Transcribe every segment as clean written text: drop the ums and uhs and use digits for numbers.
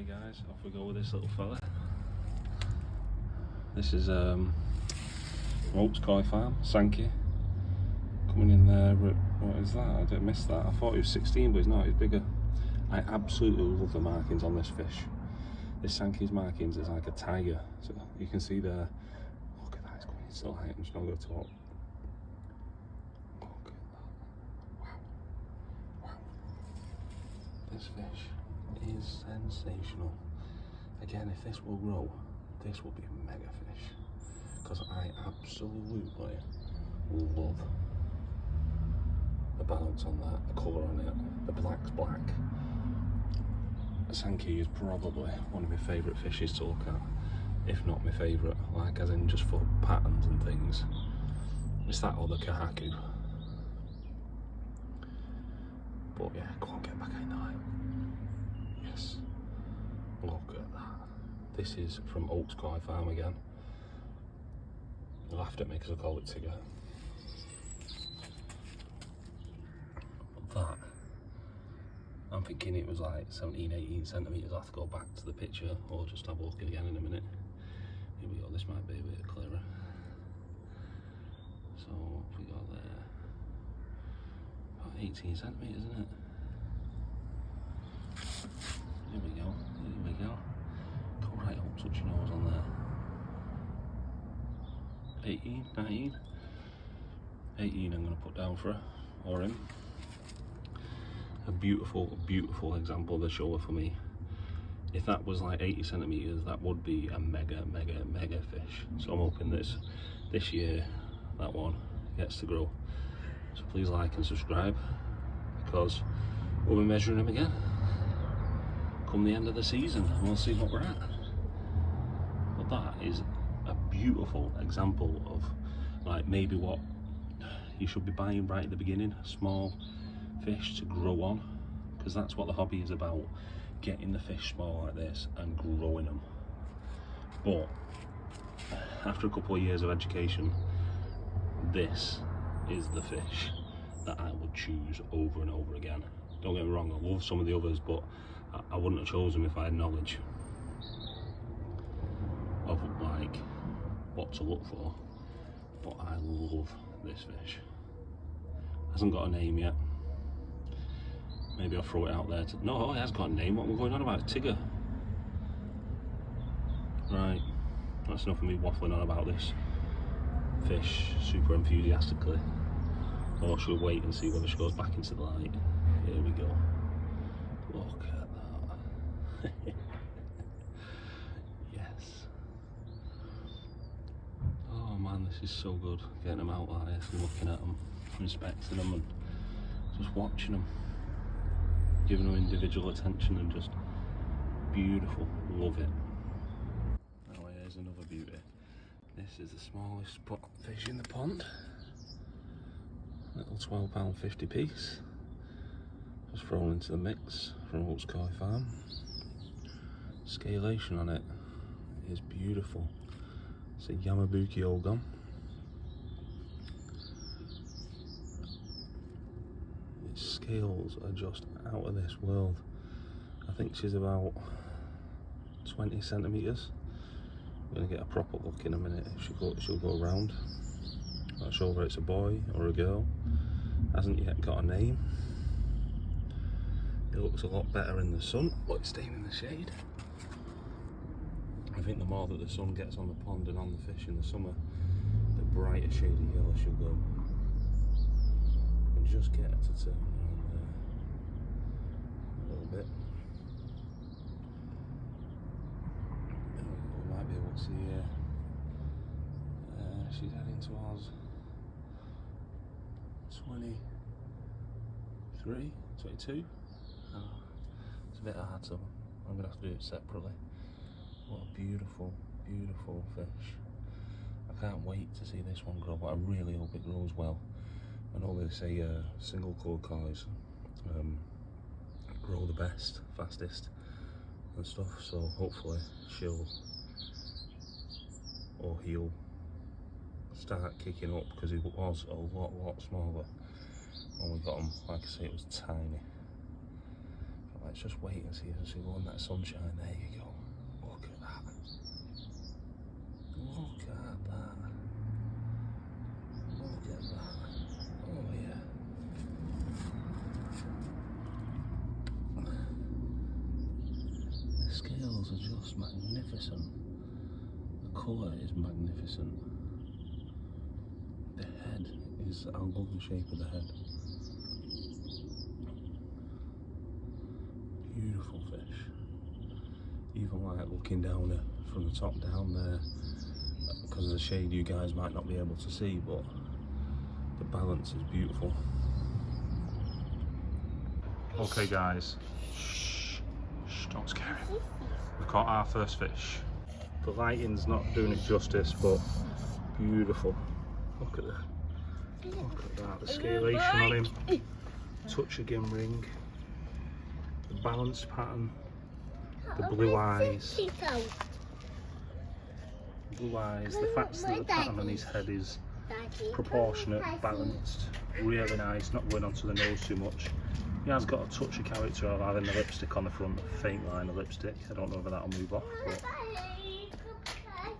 guys, off we go with this little fella. This is Oaks Koi Farm, Sanke. Coming in there, what is that? I did miss that. I thought he was 16, but he's not, he's bigger. I absolutely love the markings on this fish. This Sanke's markings is like a tiger. So you can see there, look at that, it's coming in so high, I'm just not going to talk. Look at that, wow, wow. This fish is sensational. Again, if this will grow, this will be a mega fish. Because I absolutely love the balance on that, the colour on it, the black's black. Sanke is probably one of my favourite fishes to look at, if not my favourite, like as in just for patterns and things. It's that or the kohaku. But yeah, go on, get back in the line. Yes. Look at that. This is from Oaks Koi Farm again. They laughed at me because I called it Tigger. That, I'm thinking it was like 17-18 centimetres. I'll have to go back to the picture or just have a look again in a minute. Here we go, this might be a bit clearer. So what have we got there? About 18 centimetres, isn't it? Here we go, here we go. Go right up, touch your nose on there. 18, 19. 18 I'm going to put down for her, or him. A beautiful, beautiful example of the showa for me. If that was like 80 centimetres, that would be a mega fish. So I'm hoping this year, that one gets to grow. So please like and subscribe, because we'll be measuring them again come the end of the season, and we'll see what we're at. But that is a beautiful example of like maybe what you should be buying right at the beginning, a small fish to grow on, because that's what the hobby is about, getting the fish small like this and growing them. But after a couple of years of education, this is the fish that I would choose over and over again. Don't get me wrong, I love some of the others, but I wouldn't have chosen them if I had knowledge of like what to look for. But I love this fish. Hasn't got a name yet. Maybe I'll throw it out there to... No, it has got a name. What we're going on about? Tigger. Right, that's enough of me waffling on about this fish super enthusiastically. Or should we wait and see whether she goes back into the light? Here we go. Look at that. Yes. Oh man, this is so good. Getting them out like this and looking at them, inspecting them and just watching them. Giving them individual attention and just beautiful, love it. Now here's another beauty. This is the smallest fish in the pond. Little £12.50 piece. Just thrown into the mix from Oaks Koi Farm. Scalation on it is beautiful. It's a Yamabuki Ogon. Scales are just out of this world. I think she's about 20 centimetres. I'm going to get a proper look in a minute. She'll go around. Not sure whether it's a boy or a girl. Hasn't yet got a name. It looks a lot better in the sun, but it's staying in the shade. I think the more that the sun gets on the pond and on the fish in the summer, the brighter shade of yellow she'll go. And just get her to turn around there a little bit. We might be able to see her. She's heading towards 23, 22. Oh, it's a bit hard, so I'm going to have to do it separately. What a beautiful, beautiful fish. I can't wait to see this one grow, but I really hope it grows well. I know they say single coloured kois grow the best, fastest and stuff, so hopefully she'll or he'll start kicking up, because it was a lot smaller when we got him. Like I say, it was tiny. Let's just wait and see as we go in that sunshine. There you go. Look at that. Look at that. Look at that. Oh yeah. The scales are just magnificent. The colour is magnificent. The head is, I love the shape of the head. Beautiful fish. Even like looking down from the top down there, because of the shade you guys might not be able to see, but the balance is beautiful. Okay guys, shh, don't scare him. We've caught our first fish. The lighting's not doing it justice, but beautiful. Look at that. Look at that. The scalation on him. Touch again ring. The balanced pattern. The blue eyes. Blue eyes. The fact that the pattern on his head is proportionate, balanced, really nice, not going onto the nose too much. He has got a touch of character of having the lipstick on the front, a faint line of lipstick. I don't know whether that'll move off, but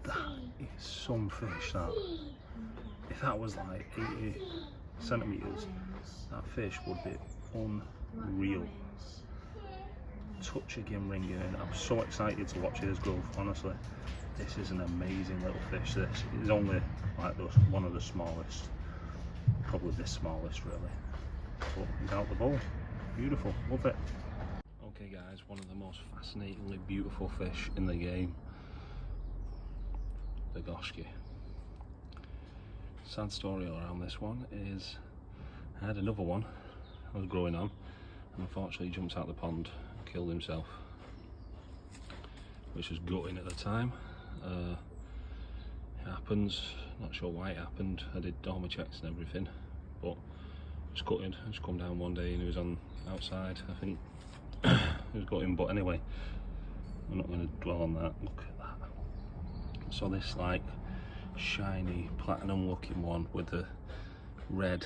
that is some fish, that. If that was like 80 centimetres, that fish would be unreal. Touch again ringing in. I'm so excited to watch his growth, honestly. This is an amazing little fish. This is only like one of the smallest, probably the smallest really. But he's out the bowl. Beautiful, love it. Okay guys, one of the most fascinatingly beautiful fish in the game. The goshki. Sad story around this one is I had another one I was growing on, and unfortunately he jumped out the pond and killed himself, which was gutting at the time. It happens, not sure why it happened. I did all my checks and everything, but it's gutting. I just come down one day and he was on outside, I think. It was gutting, but anyway, I'm not going to dwell on that. Look at that. So this like shiny platinum looking one with the red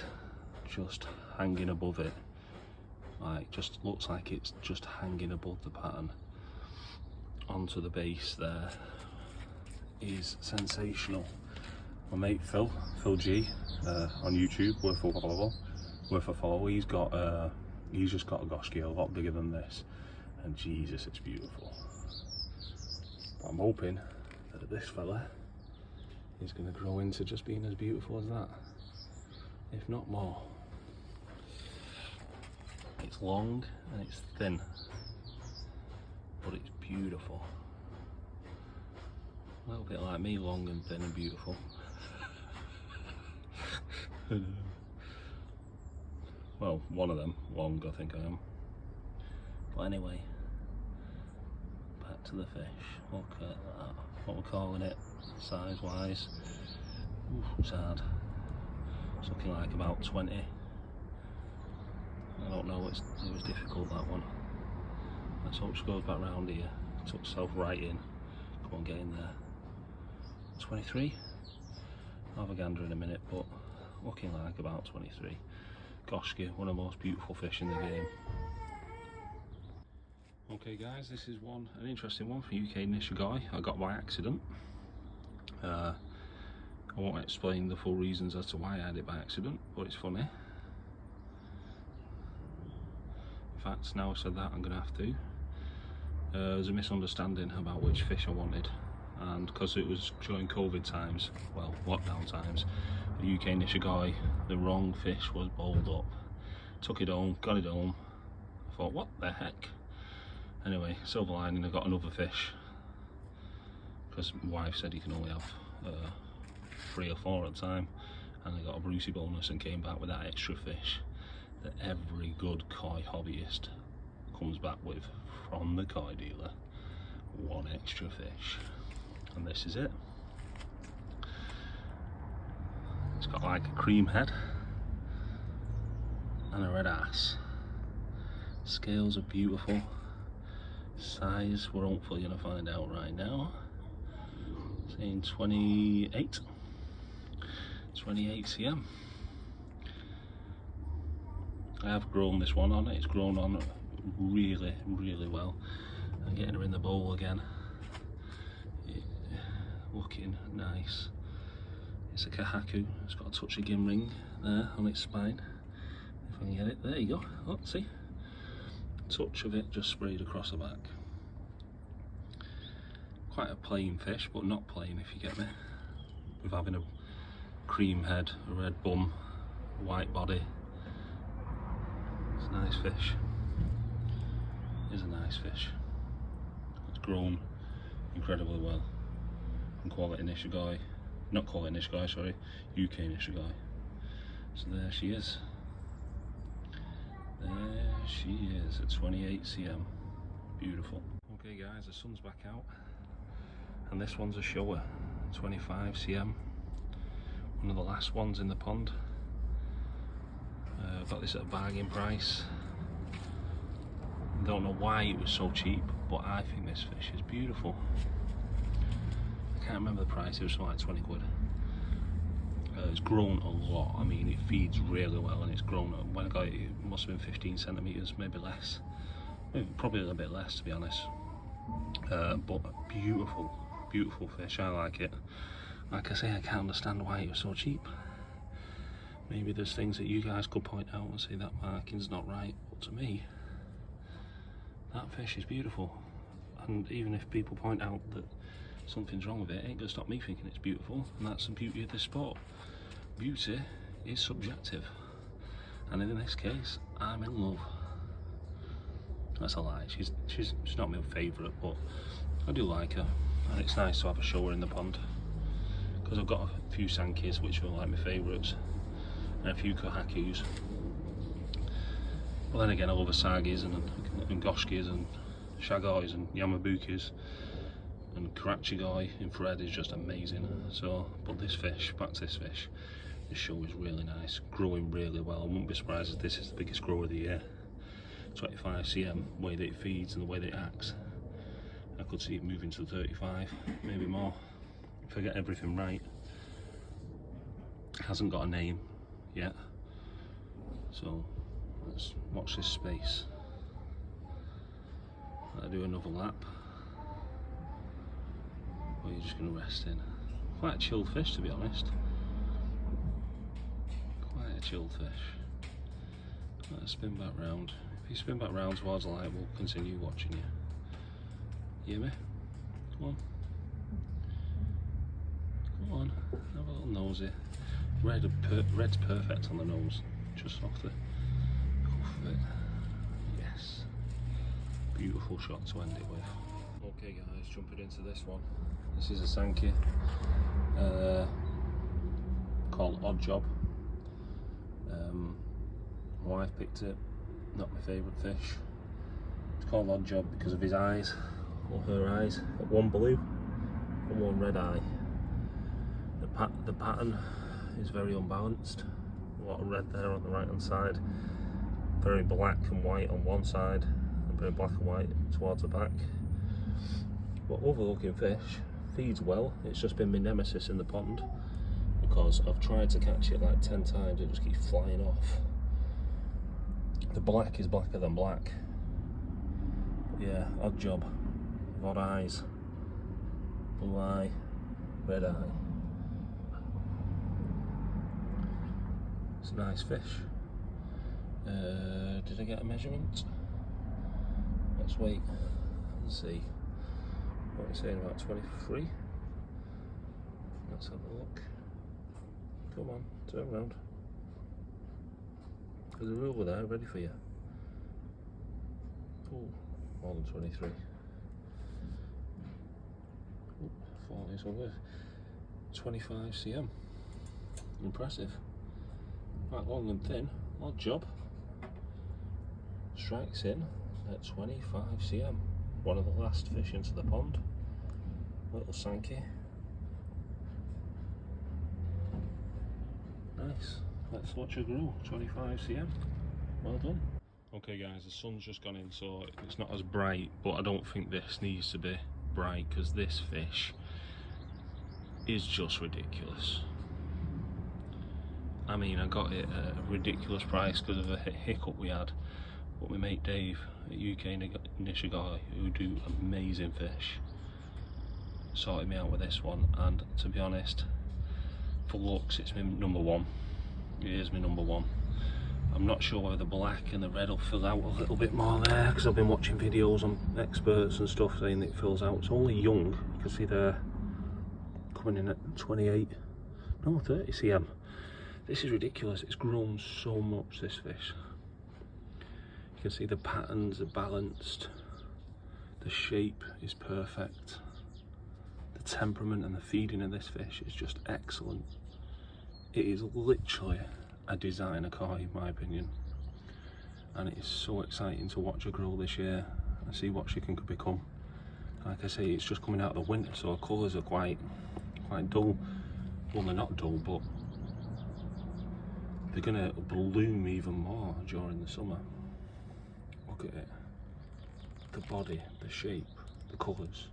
just hanging above it, like just looks like it's just hanging above the pattern onto the base there, is sensational. My mate Phil G on YouTube, worth a follow. He's just got a goshki a lot bigger than this, and Jesus, it's beautiful. But I'm hoping that this fella is going to grow into just being as beautiful as that, if not more. It's long and it's thin, but it's beautiful. A little bit like me, long and thin and beautiful. Well, one of them long, I think I am. But anyway, back to the fish. Look at that. What we're calling it, size wise. Ooh, it's hard. It's looking like about 20. I don't know, it was difficult, that one. Let's hope she goes back round here. Took herself right in. Come on, get in there. 23. I'll have a gander in a minute, but looking like about 23. Goshki, one of the most beautiful fish in the game. Okay guys, this is an interesting one for UK Nishigoi. I got by accident. I won't explain the full reasons as to why I had it by accident, but it's funny. In fact, now I've said that, I'm going to have to. There was a misunderstanding about which fish I wanted, and because it was during COVID times, well, lockdown times, the UK Nishigoi, the wrong fish was bowled up. Took it home, got it home. I thought, what the heck? Anyway, silver lining, I got another fish, because my wife said you can only have 3 or 4 at a time, and I got a Brucey bonus and came back with that extra fish that every good koi hobbyist comes back with from the koi dealer. One extra fish, and this is it. It's got like a cream head and a red ass. Scales are beautiful. Size, we're hopefully going to find out right now. Saying 28 cm. I have grown this one on it. It's grown on really, really well. And getting her in the bowl again, looking nice. It's a kohaku. It's got a touch of gim ring there on its spine. If I can get it, there you go. Oh, see? Touch of it just sprayed across the back. Quite a plain fish, but not plain if you get me. With having a cream head, a red bum, white body. It's a nice fish. It is a nice fish. It's grown incredibly well. And quality Nishigai, not quality Nishigai, sorry, UK Nishigai. So there she is. There she is at 28 cm. Beautiful. Okay guys, the sun's back out. And this one's a showa, 25 cm. One of the last ones in the pond. Got this at a bargain price. Don't know why it was so cheap, but I think this fish is beautiful. I can't remember the price, it was something like 20 quid. It's grown a lot. I mean, it feeds really well, and it's grown. When I got it, it must have been 15 centimeters, maybe less. Maybe, probably a little bit less, to be honest. But beautiful, beautiful fish. I like it. Like I say, I can't understand why it was so cheap. Maybe there's things that you guys could point out and say that marking's not right, but to me, that fish is beautiful. And even if people point out that something's wrong with it, it ain't gonna stop me thinking it's beautiful. And that's the beauty of this sport. Beauty is subjective, and in this case, I'm in love. That's a lie. She's not my favourite, but I do like her, and it's nice to have a showa in the pond because I've got a few Sankes which are like my favourites, and a few kohakus. But then again, I love Asagis and Goshkis and Shagais and Yamabukis. And Karachigai infrared is just amazing. So, but this fish, back to this fish, this show is really nice, growing really well. I wouldn't be surprised if this is the biggest grower of the year. 25 cm, the way that it feeds and the way that it acts. I could see it moving to 35, maybe more, if I get everything right. It hasn't got a name yet, so let's watch this space. I'll do another lap. Or you're just going to rest in. Quite a chilled fish, to be honest. Quite a chilled fish. Let's spin back round. If you spin back round towards the light, we'll continue watching you. You hear me? Come on. Come on. Have a little nosy. Red's perfect on the nose. Just off the cuff of it. Yes. Beautiful shot to end it with. Okay guys, jumping into this one. This is a Sanke called Odd Job. My wife picked it, not my favourite fish. It's called Odd Job because of his eyes, or her eyes. Got one blue and one red eye. The pattern is very unbalanced. A lot of red there on the right hand side. Very black and white on one side, and very black and white towards the back. But overlooking fish, feeds well. It's just been my nemesis in the pond because I've tried to catch it like 10 times, it just keeps flying off. The black is blacker than black. But yeah, Odd Job, with odd eyes, blue eye, red eye. It's a nice fish. Did I get a measurement? Let's wait and see. What are you saying, about 23? Let's have a look. Come on, turn around. There's a ruler there ready for you. Oh, more than 23. Oh, 40, so we're 25 cm. Impressive. Quite long and thin. Odd Job. Strikes in at 25 cm. One of the last fish into the pond. Little Sanke. Nice. Let's watch her grow. 25 cm. Well done. Okay guys, the sun's just gone in, so it's not as bright, but I don't think this needs to be bright because this fish is just ridiculous. I mean, I got it at a ridiculous price because of a hiccup we had, But my mate Dave at UK Nishigai, who do amazing fish, sorted me out with this one, and to be honest, for looks it's my number one. It is my number one. I'm not sure whether the black and the red will fill out a little bit more there, because I've been watching videos on experts and stuff saying that it fills out. It's only young, you can see they're coming in at 28, no 30 cm. This is ridiculous, it's grown so much, this fish. You can see the patterns are balanced, the shape is perfect, the temperament and the feeding of this fish is just excellent. It is literally a designer koi in my opinion, and it is so exciting to watch her grow this year and see what she can become. Like I say, it's just coming out of the winter, so her colours are quite dull. Well, they're not dull, but they're gonna bloom even more during the summer. Look at it, the body, the shape, the colours,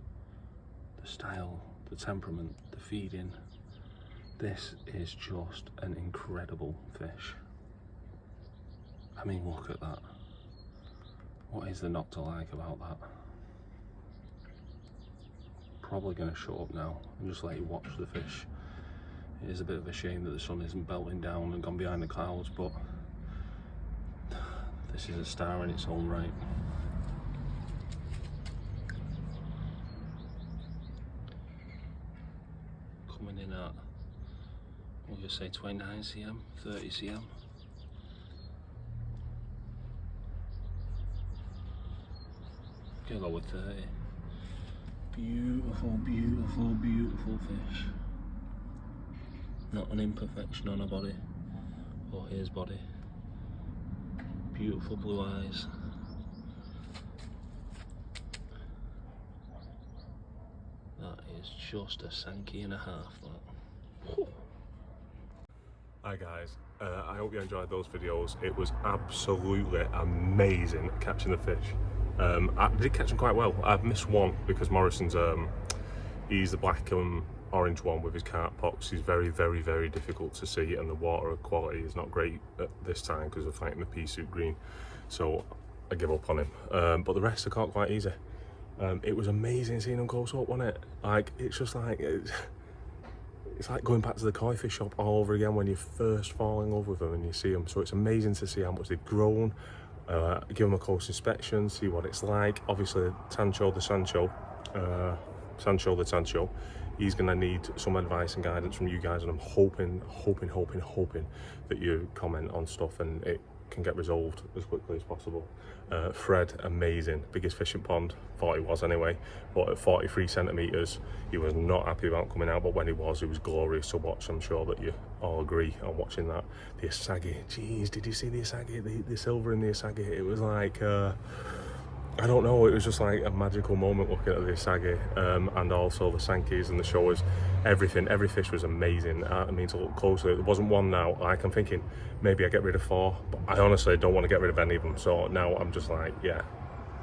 the style, the temperament, the feeding. This is just an incredible fish. I mean, look at that. What is there not to like about that? Probably going to shut up now and just let you watch the fish. It is a bit of a shame that the sun isn't belting down and gone behind the clouds, but this is a star in its own right. Coming in at, we'll just say 29 cm, 30 cm. Gonna go with 30. Beautiful, beautiful, beautiful fish. Not an imperfection on her body or his body. Beautiful blue eyes. That is just a Sanke and a half, that. Whew. Hi guys, I hope you enjoyed those videos. It was absolutely amazing catching the fish. I did catch them quite well. I've missed one because Morrison's, he's the black and orange one with his carp pops. He's very, very, very difficult to see, and the water quality is not great at this time because we're fighting the pea soup green. So I give up on him. But the rest I caught quite easy. It was amazing seeing them close up, wasn't it? Like, it's just like, it's like going back to the koi fish shop all over again when you first fall in love with them and you see them. So it's amazing to see how much they've grown. Give them a close inspection, see what it's like. Obviously, Sancho the Tancho, he's going to need some advice and guidance from you guys, and I'm hoping that you comment on stuff and it can get resolved as quickly as possible. Fred, amazing, biggest fishing pond, thought he was anyway, but at 43 centimetres he was not happy about coming out, but when he was glorious to watch. I'm sure that you all agree on watching that. The Asagi, jeez, did you see the Asagi, the silver in the Asagi? It was like, I don't know, it was just like a magical moment looking at the Asagi, and also the Sankes and the showas. Everything, every fish was amazing. I mean, to look closely, there wasn't one now, like I'm thinking maybe I get rid of 4, but I honestly don't want to get rid of any of them. So now I'm just like, yeah,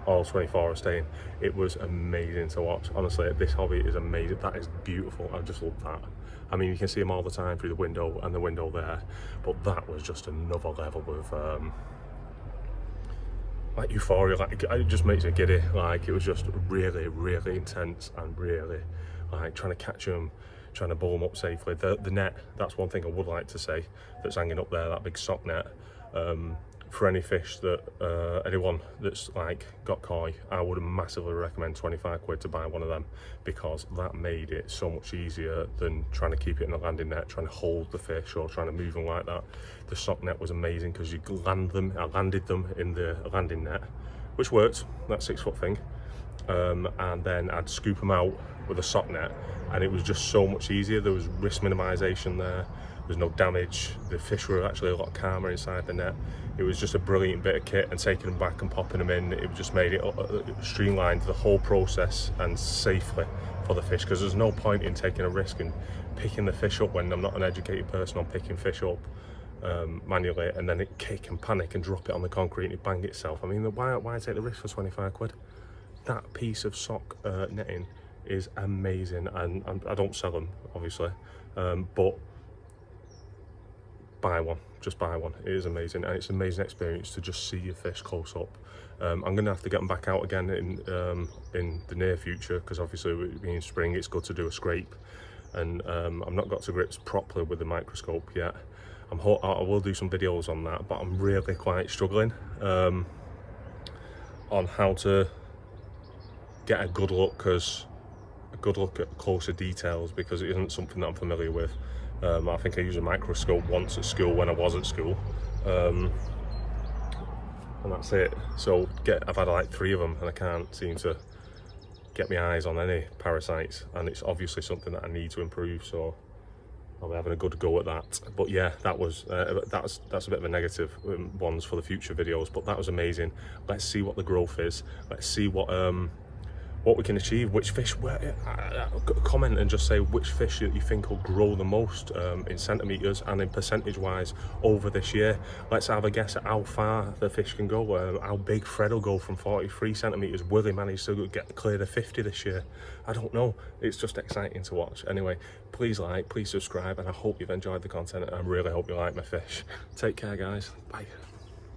all 24 are staying. It was amazing to watch. Honestly, this hobby is amazing. That is beautiful. I just love that. I mean, you can see them all the time through the window and the window there, but that was just another level of like euphoria. Like, it just makes me giddy. Like, it was just really, really intense, and really like trying to catch them, trying to bowl them up safely. The net, that's one thing I would like to say that's hanging up there, that big sock net. For any fish that anyone that's like got koi, I would massively recommend 25 quid to buy one of them, because that made it so much easier than trying to keep it in a landing net, trying to hold the fish or trying to move them like that. The sock net was amazing because you land them. I landed them in the landing net, which worked, that 6-foot thing, and then I'd scoop them out with a sock net, and it was just so much easier. There was risk minimization there. There's no damage. The fish were actually a lot calmer inside the net. It was just a brilliant bit of kit, and taking them back and popping them in, it just made it streamlined the whole process and safely for the fish, because there's no point in taking a risk and picking the fish up when I'm not an educated person on picking fish up manually, and then it kick and panic and drop it on the concrete and it bang itself. I mean, why take the risk for 25 quid? That piece of sock netting is amazing, and I don't sell them obviously, but buy one. Just buy one. It is amazing, and it's an amazing experience to just see your fish close up. I'm gonna have to get them back out again in the near future, because obviously with it being spring, it's good to do a scrape, and I've not got to grips properly with the microscope yet. I will do some videos on that, but I'm really quite struggling on how to get a good look at closer details, because it isn't something that I'm familiar with. I think I used a microscope once at school when I was at school, and that's it. So I've had like 3 of them, and I can't seem to get my eyes on any parasites, and it's obviously something that I need to improve. So I'll be having a good go at that. But yeah, that's a bit of a negative ones for the future videos, but that was amazing. Let's see what the growth is. Let's see what we can achieve, which fish, comment and just say which fish that you think will grow the most in centimetres and in percentage wise over this year. Let's have a guess at how far the fish can go, how big Fred will go from 43 centimetres. Will he manage to get clear to 50 this year? I don't know. It's just exciting to watch. Anyway, please like, please subscribe, and I hope you've enjoyed the content, and I really hope you like my fish. Take care, guys. Bye.